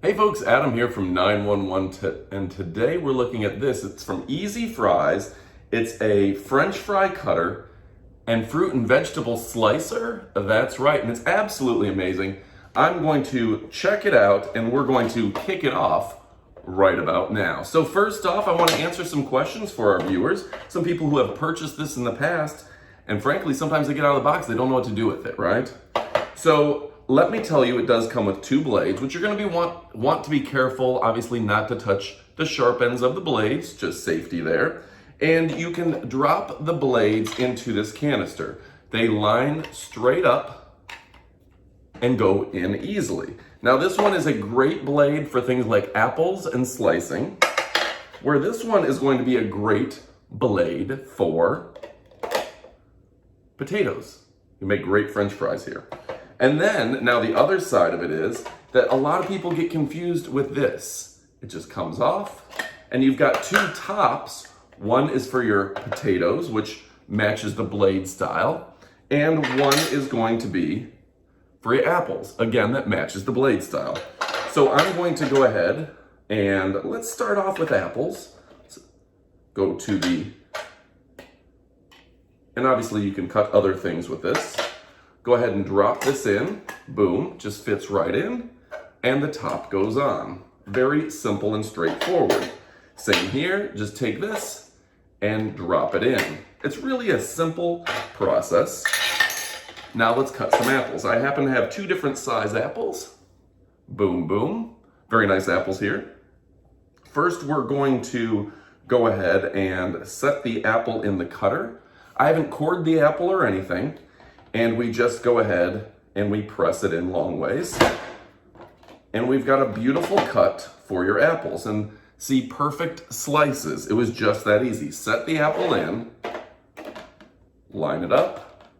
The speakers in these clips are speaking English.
Hey folks, Adam here from 911 and today we're looking at this. It's from EZFries. It's a French fry cutter and fruit and vegetable slicer. That's right, and it's absolutely amazing. I'm going to check it out and we're going to kick it off right about now. So first off, I want to answer some questions for our viewers. Some people who have purchased this in the past, and frankly, sometimes they get out of the box, they don't know what to do with it, right? So let me tell you, it does come with two blades, which you're going to want to be careful, obviously not to touch the sharp ends of the blades, just safety there. And you can drop the blades into this canister. They line straight up and go in easily. Now this one is a great blade for things like apples and slicing, where this one is going to be a great blade for potatoes. You make great French fries here. And then, now the other side of it is that a lot of people get confused with this. It just comes off, and you've got two tops. One is for your potatoes, which matches the blade style, and one is going to be for your apples, again, that matches the blade style. So I'm going to go ahead and let's start off with apples. Let's go to the, and obviously you can cut other things with this. Go ahead and drop this in, boom, just fits right in, and the top goes on. Very simple and straightforward. Same here, just take this and drop it in. It's really a simple process. Now let's cut some apples. I happen to have two different size apples. Boom, boom. Very nice apples here. First, we're going to go ahead and set the apple in the cutter. I haven't cored the apple or anything. And we just go ahead and we press it in long ways. And we've got a beautiful cut for your apples. And see, perfect slices. It was just that easy. Set the apple in, line it up,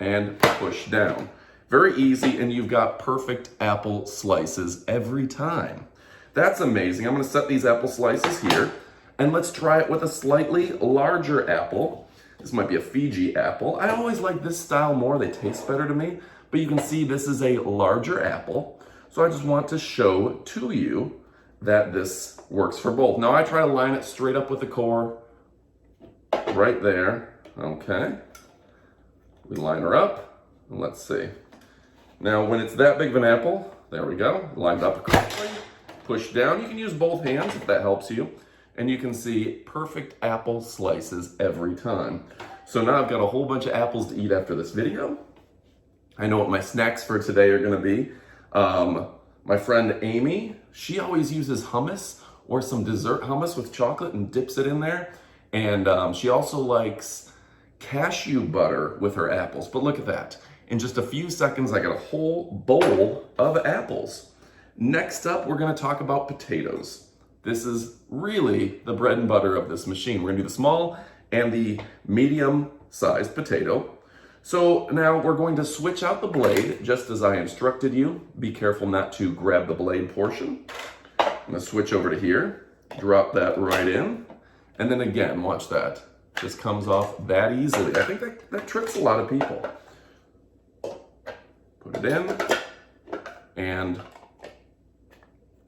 and push down. Very easy, and you've got perfect apple slices every time. That's amazing. I'm gonna set these apple slices here, and let's try it with a slightly larger apple. This might be a Fiji apple. I always like this style more. They taste better to me. But you can see this is a larger apple. So I just want to show to you that this works for both. Now I try to line it straight up with the core. Right there. Okay. We line her up. And let's see. Now when it's that big of an apple, there we go. Lined up correctly. Push down. You can use both hands if that helps you. And you can see perfect apple slices every time. So now I've got a whole bunch of apples to eat after this video. I know what my snacks for today are gonna be. My friend Amy, she always uses hummus or some dessert hummus with chocolate and dips it in there. And she also likes cashew butter with her apples. But look at that. In just a few seconds, I got a whole bowl of apples. Next up, we're gonna talk about potatoes. This is really the bread and butter of this machine. We're gonna do the small and the medium-sized potato. So now we're going to switch out the blade, just as I instructed you. Be careful not to grab the blade portion. I'm gonna switch over to here, drop that right in, and then again, watch that. Just comes off that easily. I think that tricks a lot of people. Put it in, and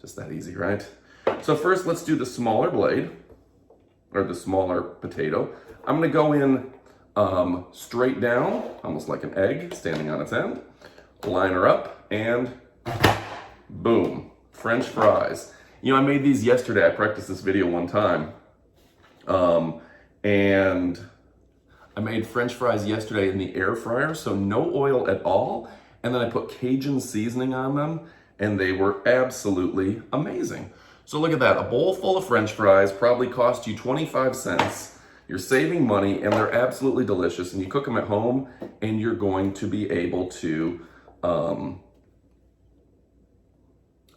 just that easy, right? So first, let's do the smaller blade, or the smaller potato. I'm gonna go in straight down, almost like an egg standing on its end. Line her up, and boom, French fries. You know, I made these yesterday. I practiced this video one time. And I made French fries yesterday in the air fryer, so no oil at all. And then I put Cajun seasoning on them, and they were absolutely amazing. So look at that, a bowl full of French fries probably cost you 25 cents. You're saving money and they're absolutely delicious, and you cook them at home and you're going to be able to, I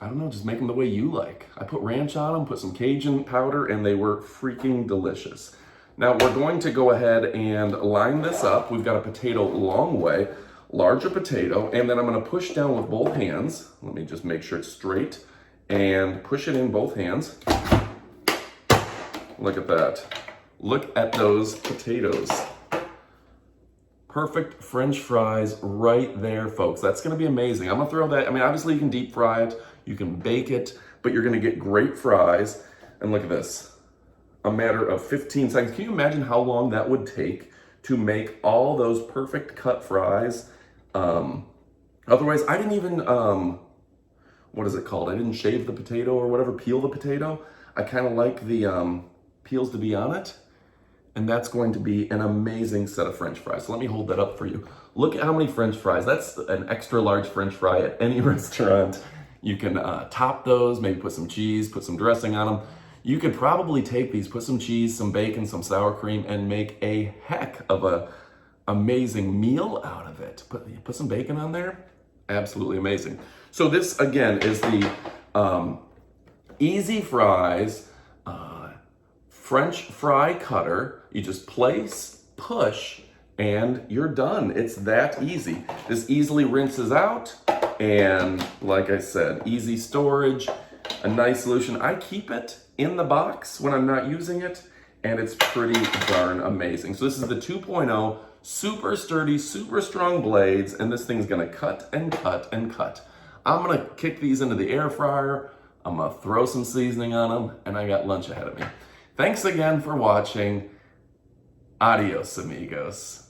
don't know, just make them the way you like. I put ranch on them, put some Cajun powder, and they were freaking delicious. Now we're going to go ahead and line this up. We've got a potato long way, larger potato, and then I'm gonna push down with both hands. Let me just make sure it's straight. And push it in both hands. Look at that. Look at those potatoes. Perfect French fries right there, folks. That's gonna be amazing. I'm gonna throw that, I mean, obviously you can deep fry it. You can bake it, but you're gonna get great fries. And look at this, a matter of 15 seconds. Can you imagine how long that would take to make all those perfect cut fries? Otherwise, I didn't even, what is it called? I didn't shave the potato or whatever, peel the potato. I kind of like the peels to be on it. And that's going to be an amazing set of French fries. So let me hold that up for you. Look at how many French fries. That's an extra large French fry at any restaurant. You can top those, maybe put some cheese, put some dressing on them. You could probably take these, put some cheese, some bacon, some sour cream, and make a heck of a amazing meal out of it. Put some bacon on there, absolutely amazing. So this, again, is the EZFries French fry cutter. You just place, push, and you're done. It's that easy. This easily rinses out, and like I said, easy storage, a nice solution. I keep it in the box when I'm not using it, and it's pretty darn amazing. So this is the 2.0, super sturdy, super strong blades, and this thing's gonna cut and cut and cut. I'm gonna kick these into the air fryer, I'm gonna throw some seasoning on them, and I got lunch ahead of me. Thanks again for watching. Adios, amigos.